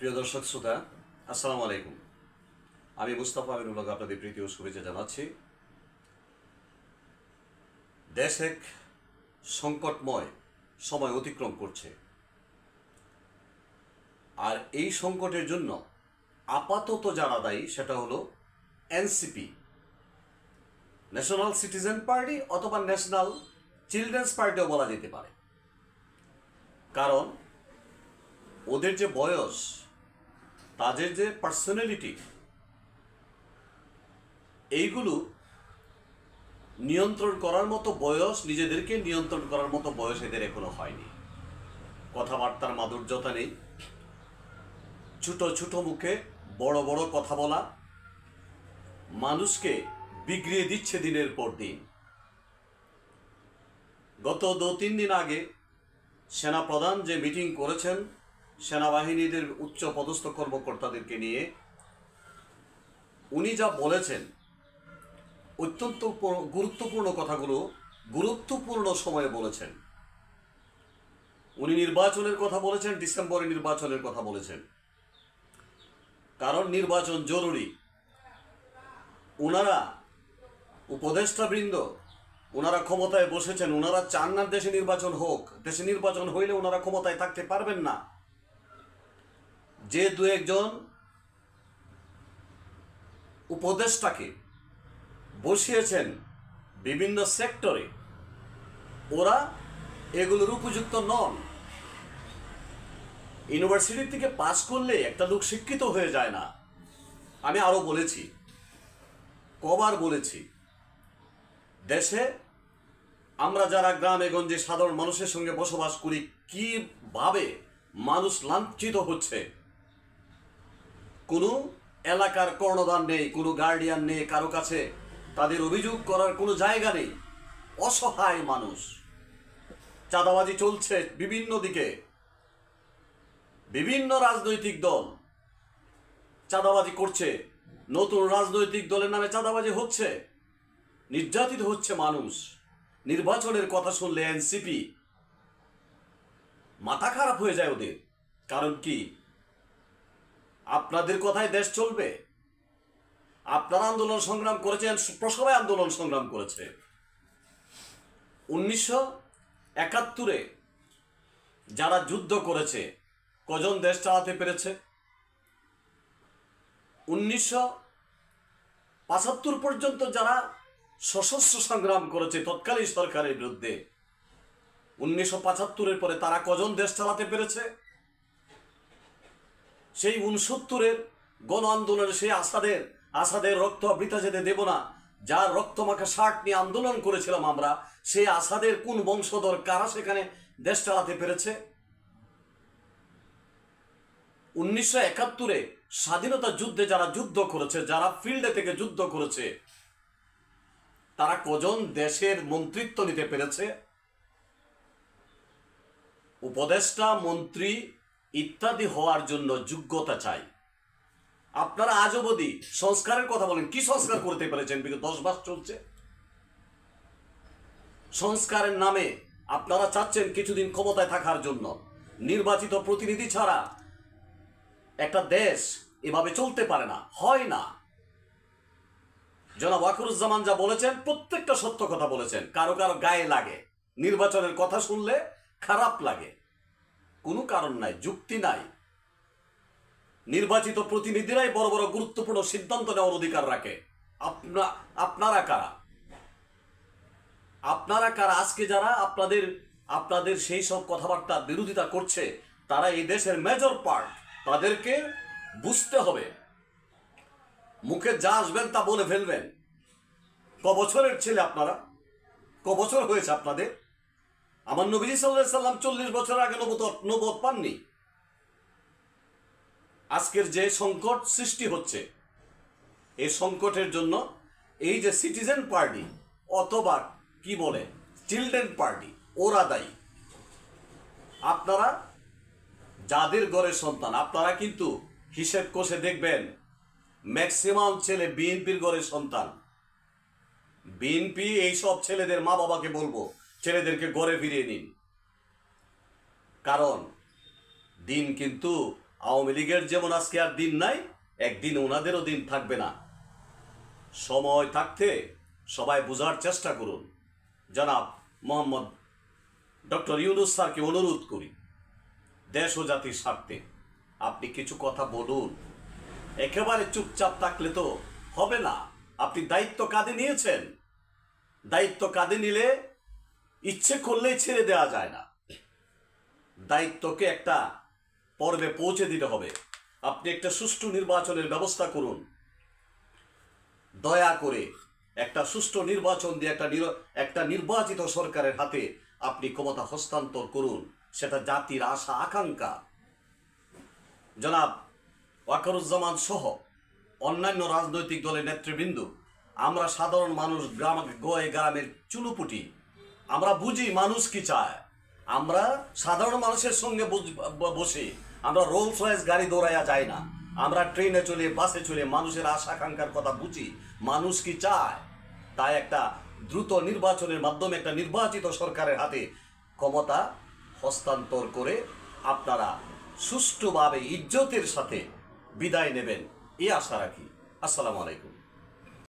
প্রিয় দর্শক শ্রোতা, আসসালামু আলাইকুম। আমি মুস্তাফা আমিনুল্লাহ আপনাদের প্রীতি ও শুভেচ্ছা জানাচ্ছি। দেশ এক সংকটময় সময় অতিক্রম করছে, আর এই সংকটের জন্য আপাতত যারা দায়ী সেটা হলো এনসিপি, ন্যাশনাল সিটিজেন পার্টি অথবা ন্যাশনাল চিলড্রেন্স পার্টিও বলা যেতে পারে। কারণ ওদের যে বয়স, তাদের যে পার্সোনালিটি, এইগুলো নিয়ন্ত্রণ করার মতো বয়স, নিজেদেরকে নিয়ন্ত্রণ করার মতো বয়স এদের এখনো হয়নি। কথাবার্তার মাধুর্যতা নেই, ছোট ছোট মুখে বড় বড় কথা বলা মানুষকে বিগড়িয়ে দিচ্ছে দিনের পর দিন। গত 2-3 দিন আগে সেনাপ্রধান যে মিটিং করেছেন সেনাবাহিনীদের উচ্চ পদস্থ কর্মকর্তাদেরকে নিয়ে, উনি যা বলেছেন অত্যন্ত গুরুত্বপূর্ণ কথাগুলো গুরুত্বপূর্ণ সময়ে বলেছেন। উনি নির্বাচনের কথা বলেছেন, ডিসেম্বরে নির্বাচনের কথা বলেছেন, কারণ নির্বাচন জরুরি। ওনারা উপদেষ্টাবৃন্দ, ওনারা ক্ষমতায় বসেছেন, ওনারা চান না দেশে নির্বাচন হোক। দেশে নির্বাচন হইলে ওনারা ক্ষমতায় থাকতে পারবেন না। যে 2-1 উপদেষ্টাকে বসিয়েছেন বিভিন্ন সেক্টরে, ওরা এগুলোর উপযুক্ত নন। ইউনিভার্সিটি থেকে পাস করলে একটা লোক শিক্ষিত হয়ে যায় না। আমি আরো বলেছি, কবার বলেছি, দেশে আমরা যারা গ্রামে গঞ্জে সাধারণ মানুষের সঙ্গে বসবাস করি, কিভাবে মানুষ লাঞ্ছিত হচ্ছে। কোনো এলাকার কর্ণধার নেই, কোনো গার্ডিয়ান নেই, কারো কাছে তাদের অভিযোগ করার কোনো জায়গা নেই। অসহায় মানুষ। চাঁদাবাজি চলছে বিভিন্ন দিকে, বিভিন্ন রাজনৈতিক দল চাঁদাবাজি করছে, নতুন রাজনৈতিক দলের নামে চাঁদাবাজি হচ্ছে, নির্যাতিত হচ্ছে মানুষ। নির্বাচনের কথা শুনলে এনসিপি মাথা খারাপ হয়ে যায় ওদের। কারণ কি, আপনাদের কথায় দেশ চলবে? আপনারা আন্দোলন সংগ্রাম করেছেন, প্রসবায় আন্দোলন সংগ্রাম করেছে। 1971-এ যারা যুদ্ধ করেছে কজন দেশ চালাতে পেরেছে? 1975 পর্যন্ত যারা সশস্ত্র সংগ্রাম করেছে তৎকালীন সরকারের বিরুদ্ধে, 1975-এর পরে তারা কজন দেশ চালাতে পেরেছে? সেই 69-এর গণ আন্দোলনের সেই আসাদের রক্ত বৃথা যেতে দেব না, যার রক্তমাখা শার্ট নিয়ে আন্দোলন করেছিলাম আমরা, সেই আসাদের কোন বংশধর, কারা সেখানে দেশ চালাতে পেরেছে? 1971-এ স্বাধীনতা যুদ্ধে যারা যুদ্ধ করেছে, যারা ফিল্ডে থেকে যুদ্ধ করেছে, তারা কজন দেশের মন্ত্রিত্ব নিতে পেরেছে? উপদেষ্টা, মন্ত্রী ইত্যাদি হওয়ার জন্য যোগ্যতা চাই। আপনারা আজ অবধি সংস্কারের কথা বলেন, কি সংস্কার করতে পেরেছেন? বিগত 10 মাস চলছে সংস্কারের নামে। আপনারা চাচ্ছেন কিছুদিন ক্ষমতায় থাকার জন্য। নির্বাচিত প্রতিনিধি ছাড়া একটা দেশ এভাবে চলতে পারে না, হয় না। জনাব ওয়াকারুজ্জামান যা বলেছেন প্রত্যেকটা সত্য কথা বলেছেন। কারো কারো গায়ে লাগে, নির্বাচনের কথা শুনলে খারাপ লাগে, কোনো কারণ নাই, যুক্তি নাই। নির্বাচিত প্রতিনিধিরাই বড় বড় গুরুত্বপূর্ণ সিদ্ধান্ত নেওয়ার অধিকার রাখে। আপনারা কারা? আপনারা কারা? আজকে যারা আপনাদের সেই সব কথাবার্তার বিরোধিতা করছে, তারা এই দেশের মেজর পার্ট। তাদেরকে বুঝতে হবে, মুখে যা আসবেন তা বলে ফেলবেন। কবছরের ছেলে আপনারা? কবছর হয়েছে আপনাদের? আমার নবীজি সাল্লাল্লাহু আলাইহি সাল্লাম 40 বছর আগে নবুয়ত পাননি। আজকের যে সংকট সৃষ্টি হচ্ছে, এই সংকটের জন্য এই যে সিটিজেন পার্টি অথবা কি বলে চিলড্রেন পার্টি, ওরা দায়ী। আপনারা যাদের ঘরের সন্তান, আপনারা কিন্তু হিসেব কষে দেখবেন ম্যাক্সিমাম ছেলে বিএনপির ঘরের সন্তান। বিএনপি এইসব ছেলেদের মা বাবাকে বলবো, ছেলেদেরকে ঘরে ফিরিয়ে নিন। কারণ দিন কিন্তু আওয়ামী লীগের যেমন আজকে আর দিন নাই, একদিন ওনাদেরও দিন থাকবে না। সময় থাকতে সবাই বোঝার চেষ্টা করুন। জনাব মোহাম্মদ ডক্টর ইউনূস স্যারকে অনুরোধ করি, দেশ ও জাতির স্বার্থে আপনি কিছু কথা বলুন। একেবারে চুপচাপ থাকলে তো হবে না। আপনি দায়িত্ব কাঁধে নিয়েছেন, দায়িত্ব কাঁধে নিলে ইচ্ছে করলেই ছেড়ে দেওয়া যায় না। দায়িত্বকে একটা পর্বে পৌঁছে দিতে হবে। আপনি একটা সুষ্ঠু নির্বাচনের ব্যবস্থা করুন, দয়া করে একটা সুষ্ঠু নির্বাচন দিয়ে একটা নির্বাচিত সরকারের হাতে আপনি ক্ষমতা হস্তান্তর করুন। সেটা জাতির আশা আকাঙ্ক্ষা। জনাব ওয়াকারুজ্জামান সহ অন্যান্য রাজনৈতিক দলের নেতৃবৃন্দ, আমরা সাধারণ মানুষ, গ্রামের চুলুপুটি, আমরা বুঝি মানুষ কি চায়। আমরা সাধারণ মানুষের সঙ্গে বসে আমরা রোলস রয়েস গাড়ি দৌড়াইয়া যাই না। আমরা ট্রেনে চলে, বাসে চলে মানুষের আশা আকাঙ্ক্ষার কথা বুঝি, মানুষ কি চায়। তাই একটা দ্রুত নির্বাচনের মাধ্যমে একটা নির্বাচিত সরকারের হাতে ক্ষমতা হস্তান্তর করে আপনারা সুষ্ঠুভাবে ইজ্জতের সাথে বিদায় নেবেন, এই আশা রাখি। আসসালামু আলাইকুম।